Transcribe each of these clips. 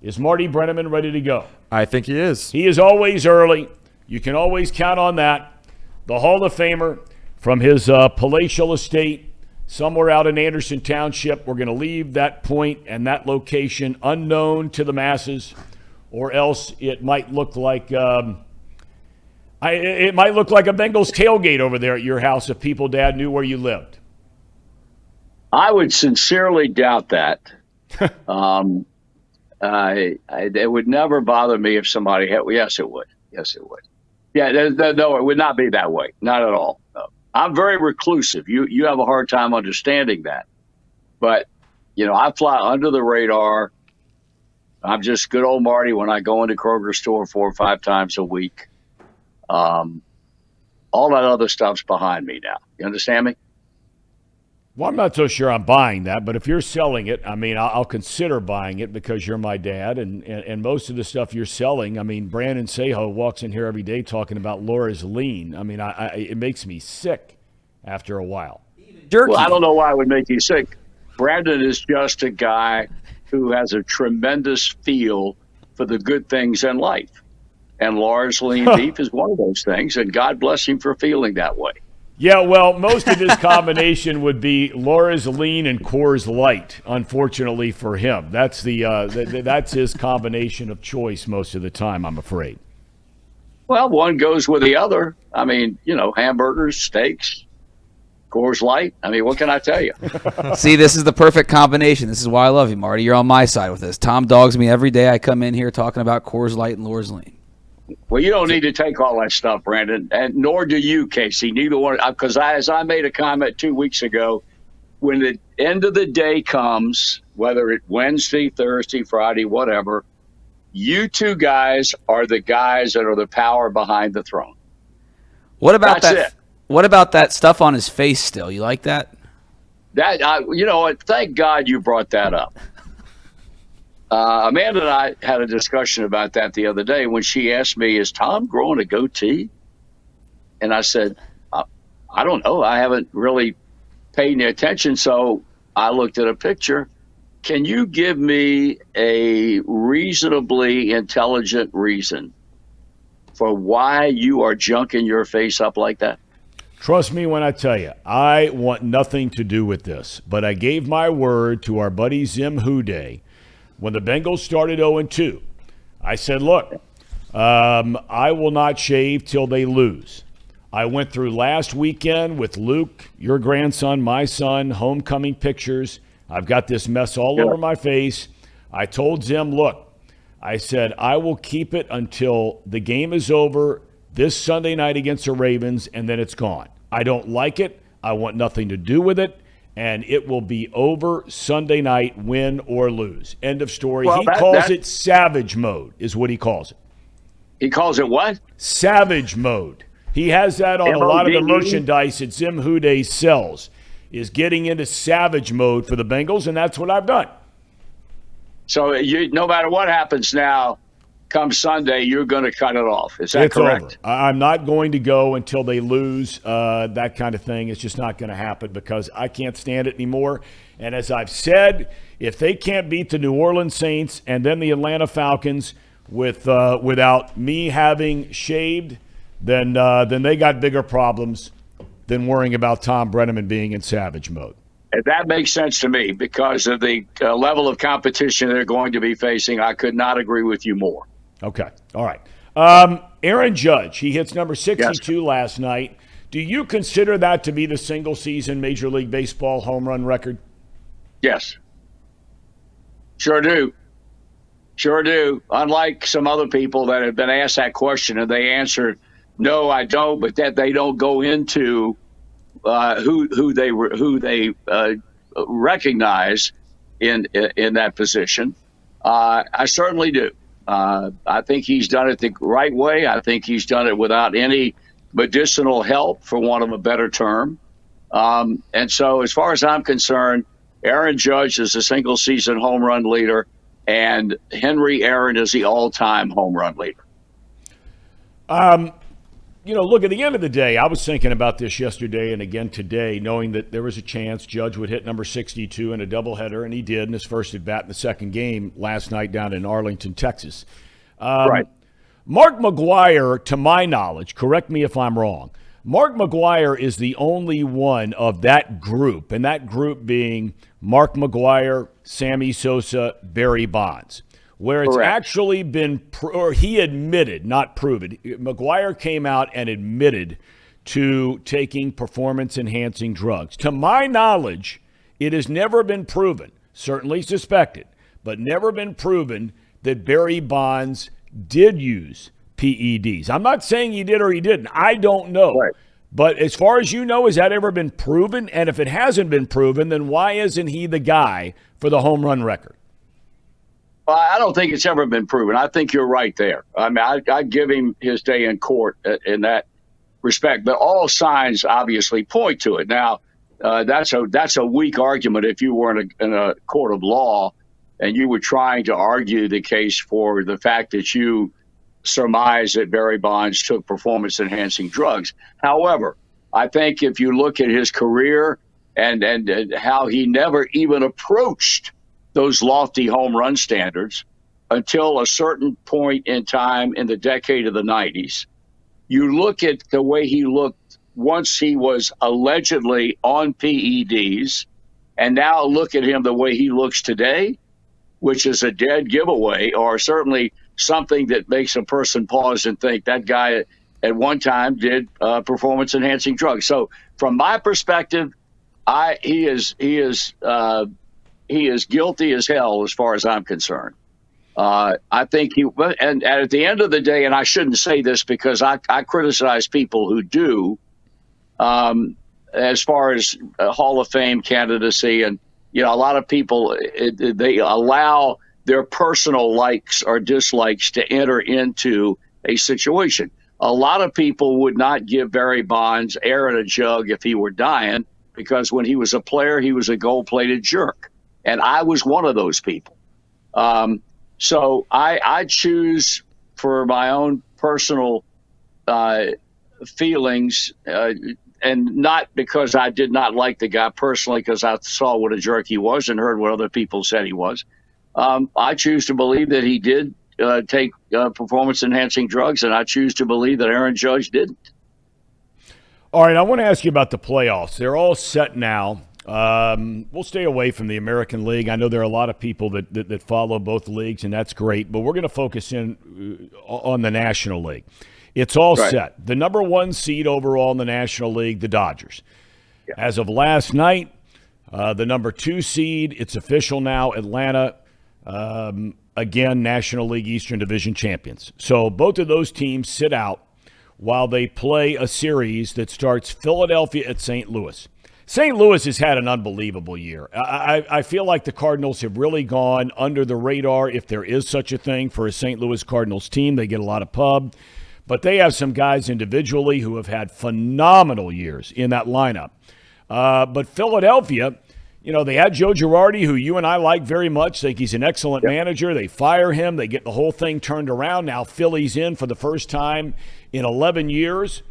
Is Marty Brennaman ready to go? I think he is. He is always early. You can always count on that. The Hall of Famer from his palatial estate somewhere out in Anderson Township. We're going to leave that point and that location unknown to the masses, or else it might look like a Bengals tailgate over there at your house if people, Dad, knew where you lived. I would sincerely doubt that. It would never bother me if somebody had. Yes, it would. Yes, it would. Yeah, no, it would not be that way. Not at all. No. I'm very reclusive. You have a hard time understanding that. But, I fly under the radar. I'm just good old Marty when I go into Kroger store 4 or 5 times a week. All that other stuff's behind me now. You understand me? Well, I'm not so sure I'm buying that, but if you're selling it, I'll consider buying it because you're my dad, and most of the stuff you're selling, Brandon Sejo walks in here every day talking about Laura's lean. It makes me sick after a while. Jerky. Well, I don't know why it would make you sick. Brandon is just a guy who has a tremendous feel for the good things in life, and Laura's lean beef is one of those things, and God bless him for feeling that way. Yeah, well, most of his combination would be Laura's Lean and Coors Light, unfortunately for him. That's that's his combination of choice most of the time, I'm afraid. Well, one goes with the other. Hamburgers, steaks, Coors Light. What can I tell you? See, this is the perfect combination. This is why I love you, Marty. You're on my side with this. Tom dogs me every day I come in here talking about Coors Light and Laura's Lean. Well, you don't need to take all that stuff, Brandon, and nor do you, Casey. Neither one, because as I made a comment 2 weeks ago, when the end of the day comes, whether it's Wednesday, Thursday, Friday, whatever, you two guys are the guys that are the power behind the throne. What about That's that? It. What about that stuff on his face? Still, you like that? Thank God you brought that up. Amanda and I had a discussion about that the other day when she asked me, is Tom growing a goatee? And I said, I don't know. I haven't really paid any attention. So I looked at a picture. Can you give me a reasonably intelligent reason for why you are junking your face up like that? Trust me when I tell you, I want nothing to do with this. But I gave my word to our buddy Zim Houday. When the Bengals started 0-2, I said, look, I will not shave till they lose. I went through last weekend with Luke, your grandson, my son, homecoming pictures. I've got this mess all over my face. I told Zim, look, I said, I will keep it until the game is over this Sunday night against the Ravens, and then it's gone. I don't like it. I want nothing to do with it. And it will be over Sunday night, win or lose. End of story. Well, he calls it savage mode, is what he calls it. He calls it what? Savage mode. He has that on a lot of the merchandise that Zim Houday sells, is getting into savage mode for the Bengals, and that's what I've done. So no matter what happens now, come Sunday, you're going to cut it off. Is that correct? Over. I'm not going to go until they lose, that kind of thing. It's just not going to happen because I can't stand it anymore. And as I've said, if they can't beat the New Orleans Saints and then the Atlanta Falcons without me having shaved, then they got bigger problems than worrying about Thom Brennaman being in savage mode. And that makes sense to me because of the level of competition they're going to be facing. I could not agree with you more. Okay. All right. Aaron Judge, he hits number 62 last night. Do you consider that to be the single-season Major League Baseball home run record? Yes. Sure do. Sure do. Unlike some other people that have been asked that question and they answered, no, I don't, but that they don't go into who they recognize in that position. I certainly do. I think he's done it the right way. I think he's done it without any medicinal help, for want of a better term. And so as far as I'm concerned, Aaron Judge is a single-season home run leader, and Henry Aaron is the all-time home run leader. look, at the end of the day, I was thinking about this yesterday and again today, knowing that there was a chance Judge would hit number 62 in a doubleheader, and he did in his first at bat in the second game last night down in Arlington, Texas. Right. Mark McGwire, to my knowledge, correct me if I'm wrong, Mark McGwire is the only one of that group, and that group being Mark McGwire, Sammy Sosa, Barry Bonds, where it's Correct. actually been, or he admitted, not proven. McGwire came out and admitted to taking performance-enhancing drugs. To my knowledge, it has never been proven, certainly suspected, but never been proven that Barry Bonds did use PEDs. I'm not saying he did or he didn't. I don't know. Right. But as far as you know, has that ever been proven? And if it hasn't been proven, then why isn't he the guy for the home run record? Well, I don't think it's ever been proven. I think you're right there. I mean, I give him his day in court in that respect, but all signs obviously point to it. Now, that's a weak argument if you were in a court of law and you were trying to argue the case for the fact that you surmise that Barry Bonds took performance-enhancing drugs. However, I think if you look at his career and how he never even approached those lofty home run standards until a certain point in time in the decade of the 90s. You look at the way he looked once he was allegedly on PEDs, and now look at him the way he looks today, which is a dead giveaway, or certainly something that makes a person pause and think that guy at one time did performance-enhancing drugs. So from my perspective, he is guilty as hell as far as I'm concerned. I think and at the end of the day, and I shouldn't say this because I criticize people who do, as far as Hall of Fame candidacy, and a lot of people they allow their personal likes or dislikes to enter into a situation. A lot of people would not give Barry Bonds air in a jug if he were dying, because when he was a player, he was a gold-plated jerk. And I was one of those people. So I choose, for my own personal feelings, and not because I did not like the guy personally, because I saw what a jerk he was and heard what other people said he was. I choose to believe that he did take performance-enhancing drugs, and I choose to believe that Aaron Judge didn't. All right, I want to ask you about the playoffs. They're all set now. We'll stay away from the American League. I know there are a lot of people that follow both leagues, and that's great, but we're going to focus in on the National League. It's all set. The number one seed overall in the National League, the Dodgers. Yeah. As of last night, the number 2 seed, it's official now, Atlanta, again, National League Eastern Division champions. So both of those teams sit out while they play a series that starts Philadelphia at St. Louis. St. Louis has had an unbelievable year. I feel like the Cardinals have really gone under the radar, if there is such a thing, for a St. Louis Cardinals team. They get a lot of pub. But they have some guys individually who have had phenomenal years in that lineup. But Philadelphia, they had Joe Girardi, who you and I like very much. Think he's an excellent manager. They fire him. They get the whole thing turned around. Now Philly's in for the first time in 11 years.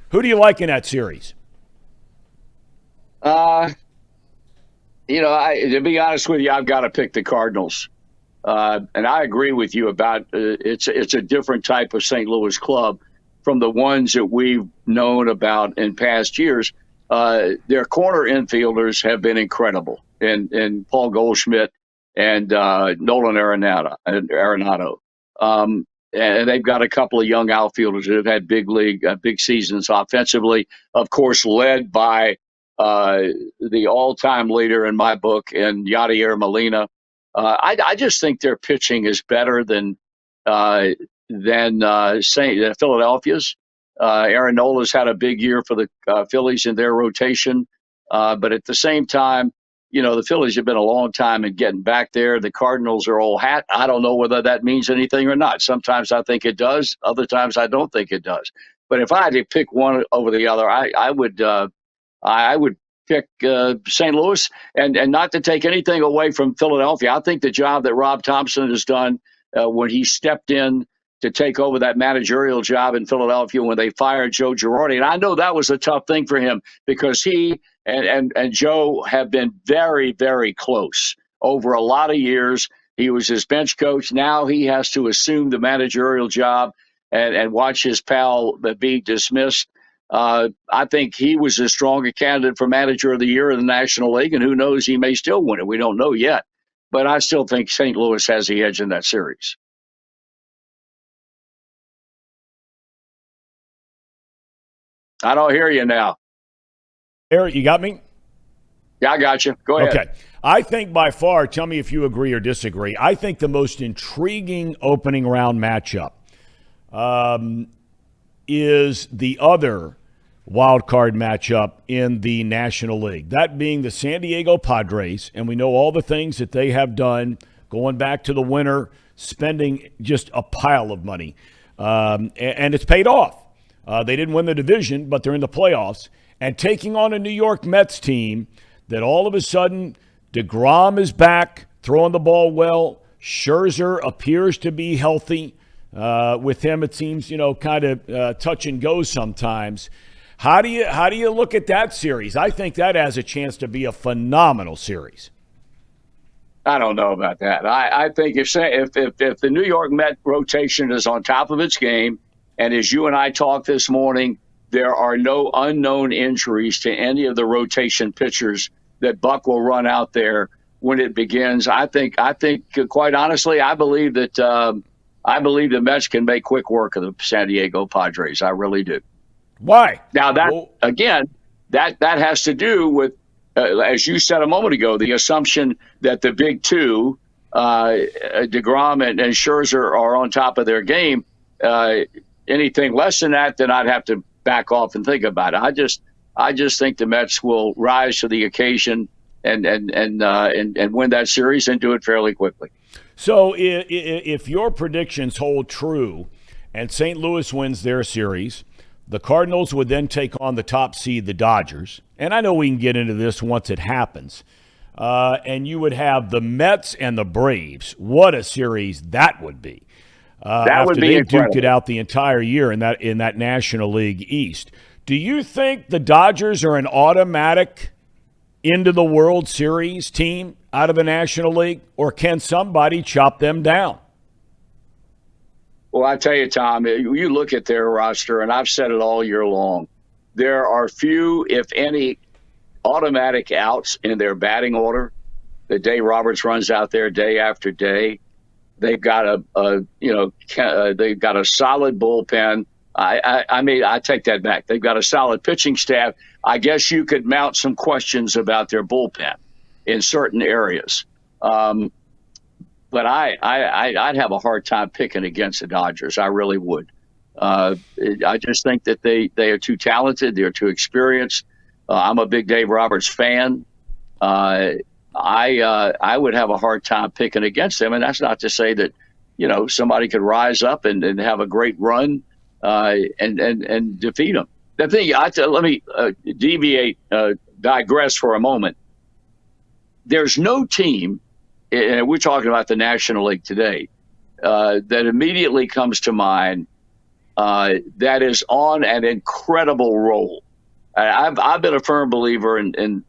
Who do you like in that series? To be honest with you, I've got to pick the Cardinals. And I agree with you about it's a different type of St. Louis club from the ones that we've known about in past years. Their corner infielders have been incredible, and Paul Goldschmidt and Nolan Arenado. And they've got a couple of young outfielders that have had big seasons offensively, of course, led by the all-time leader in my book, and Yadier Molina. I just think their pitching is better than Philadelphia's. Aaron Nola's had a big year for the Phillies in their rotation, but at the same time, the Phillies have been a long time in getting back there. The Cardinals are old hat. I don't know whether that means anything or not. Sometimes I think it does. Other times I don't think it does. But if I had to pick one over the other, I would pick St. Louis, and not to take anything away from Philadelphia. I think the job that Rob Thompson has done when he stepped in to take over that managerial job in Philadelphia when they fired Joe Girardi. And I know that was a tough thing for him because he and Joe have been very, very close over a lot of years. He was his bench coach. Now he has to assume the managerial job and watch his pal be dismissed. I think he was as strong a candidate for manager of the year in the National League, and who knows, he may still win it. We don't know yet. But I still think St. Louis has the edge in that series. I don't hear you now. Eric, you got me? Yeah, I got you. Go ahead. Okay. I think by far, tell me if you agree or disagree, I think the most intriguing opening round matchup is the other wild card matchup in the National League, that being the San Diego Padres. And we know all the things that they have done going back to the winter, spending just a pile of money. And it's paid off. They didn't win the division, but they're in the playoffs. And taking on a New York Mets team that all of a sudden DeGrom is back, throwing the ball well. Scherzer appears to be healthy. With him, it seems, kind of touch and go sometimes. How do you look at that series? I think that has a chance to be a phenomenal series. I don't know about that. I think if the New York Met rotation is on top of its game, and as you and I talked this morning, there are no unknown injuries to any of the rotation pitchers that Buck will run out there when it begins. I think quite honestly, I believe that the Mets can make quick work of the San Diego Padres. I really do. Why? Now that has to do with, as you said a moment ago, the assumption that the big two, DeGrom and Scherzer, are on top of their game. Anything less than that, then I'd have to back off and think about it. I just think the Mets will rise to the occasion and win that series and do it fairly quickly. So if your predictions hold true and St. Louis wins their series, the Cardinals would then take on the top seed, the Dodgers. And I know we can get into this once it happens. And you would have the Mets and the Braves. What a series that would be. That would be incredible. Duked it out the entire year in that National League East. Do you think the Dodgers are an automatic into the World Series team out of the National League, or can somebody chop them down? Well, I tell you, Tom, you look at their roster, and I've said it all year long, there are few, if any, automatic outs in their batting order. The day Roberts runs out there day after day, they've got they've got a solid bullpen. I take that back. They've got a solid pitching staff. I guess you could mount some questions about their bullpen in certain areas. But I'd have a hard time picking against the Dodgers. I really would. I just think that they are too talented. They're too experienced. I'm a big Dave Roberts fan. I would have a hard time picking against them, and that's not to say that somebody could rise up and have a great run and defeat them. The thing, let me digress for a moment. There's no team, and we're talking about the National League today, that immediately comes to mind that is on an incredible roll. I've been a firm believer in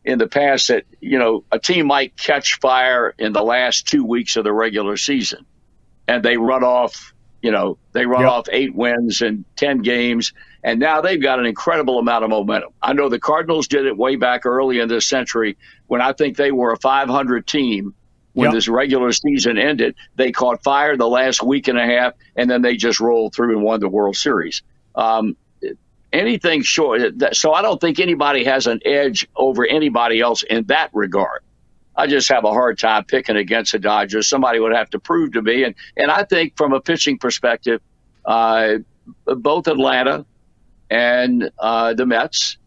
the past that a team might catch fire in the last 2 weeks of the regular season, and they run off. Off 8 wins in 10 games, and now they've got an incredible amount of momentum. I know the Cardinals did it way back early in this century when I think they were a 500 team when this regular season ended. They caught fire the last week and a half, and then they just rolled through and won the World Series. Anything short. So I don't think anybody has an edge over anybody else in that regard. I just have a hard time picking against the Dodgers. Somebody would have to prove to me. And I think from a pitching perspective, both Atlanta and the Mets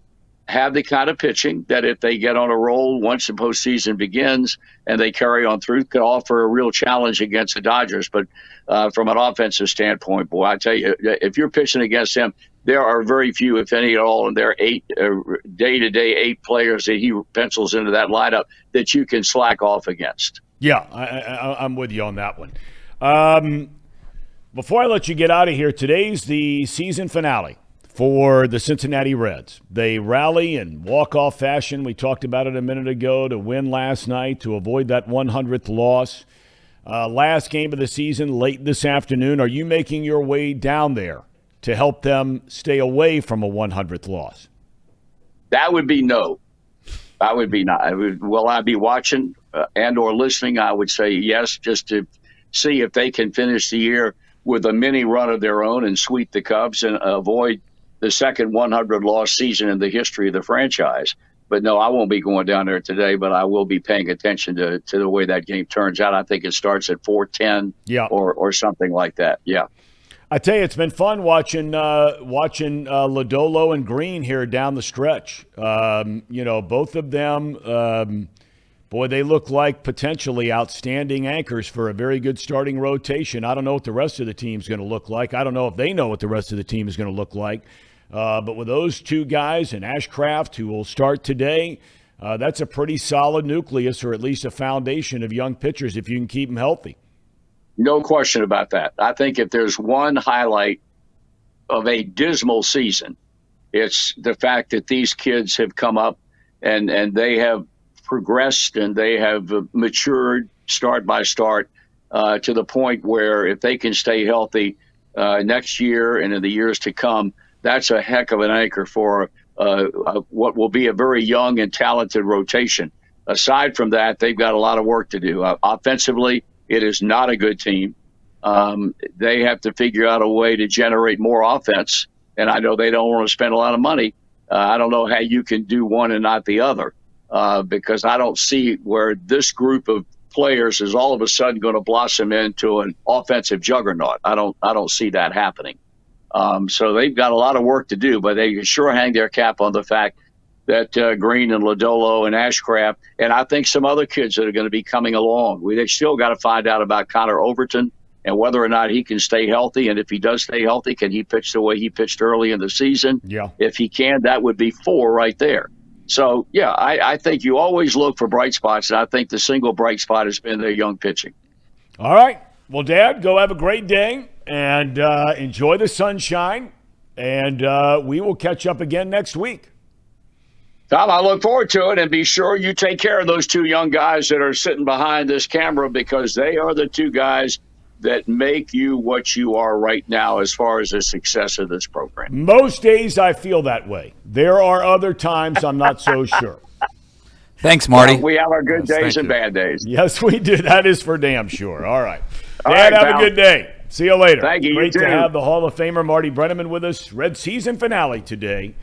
have the kind of pitching that if they get on a roll once the postseason begins and they carry on through, could offer a real challenge against the Dodgers. But from an offensive standpoint, boy, I tell you, if you're pitching against him, there are very few, if any at all, and there are day-to-day 8 players that he pencils into that lineup that you can slack off against. Yeah, I'm with you on that one. Before I let you get out of here, today's the season finale for the Cincinnati Reds. They rally in walk-off fashion. We talked about it a minute ago, to win last night, to avoid that 100th loss. Last game of the season, late this afternoon. Are you making your way down there to help them stay away from a 100th loss? That would be no. I would be not. Will I be watching and or listening? I would say yes, just to see if they can finish the year with a mini run of their own and sweep the Cubs and avoid the second 100-loss season in the history of the franchise. But no, I won't be going down there today, but I will be paying attention to the way that game turns out. I think it starts at 4:10 or something like that. Yeah. I tell you, it's been fun watching Lodolo and Green here down the stretch. Both of them, boy, they look like potentially outstanding anchors for a very good starting rotation. I don't know what the rest of the team's going to look like. I don't know if they know what the rest of the team is going to look like. But with those two guys and Ashcraft, who will start today, that's a pretty solid nucleus, or at least a foundation of young pitchers if you can keep them healthy. No question about that. I think if there's one highlight of a dismal season, it's the fact that these kids have come up and they have progressed and they have matured start by start to the point where if they can stay healthy next year and in the years to come, that's a heck of an anchor for what will be a very young and talented rotation. Aside from that, they've got a lot of work to do. Offensively, it is not a good team. They have to figure out a way to generate more offense, and I know they don't want to spend a lot of money. I don't know how you can do one and not the other, because I don't see where this group of players is all of a sudden going to blossom into an offensive juggernaut. I don't see that happening. So they've got a lot of work to do, but they can sure hang their cap on the fact that Green and Lodolo and Ashcraft, and I think some other kids that are going to be coming along. They still got to find out about Connor Overton and whether or not he can stay healthy. And if he does stay healthy, can he pitch the way he pitched early in the season? Yeah. If he can, that would be 4 right there. So, yeah, I think you always look for bright spots, and I think the single bright spot has been their young pitching. All right. Well, Dad, go have a great day and enjoy the sunshine, and we will catch up again next week. Tom, I look forward to it, and be sure you take care of those 2 young guys that are sitting behind this camera, because they are the 2 guys that make you what you are right now as far as the success of this program. Most days I feel that way. There are other times I'm not so sure. Thanks, Marty. We have our good days and bad days. Yes, we do. That is for damn sure. All right. All Dad, right, have a good day. See you later. Thank you. Great You to too. have the Hall of Famer Marty Brennaman with us. Red season finale today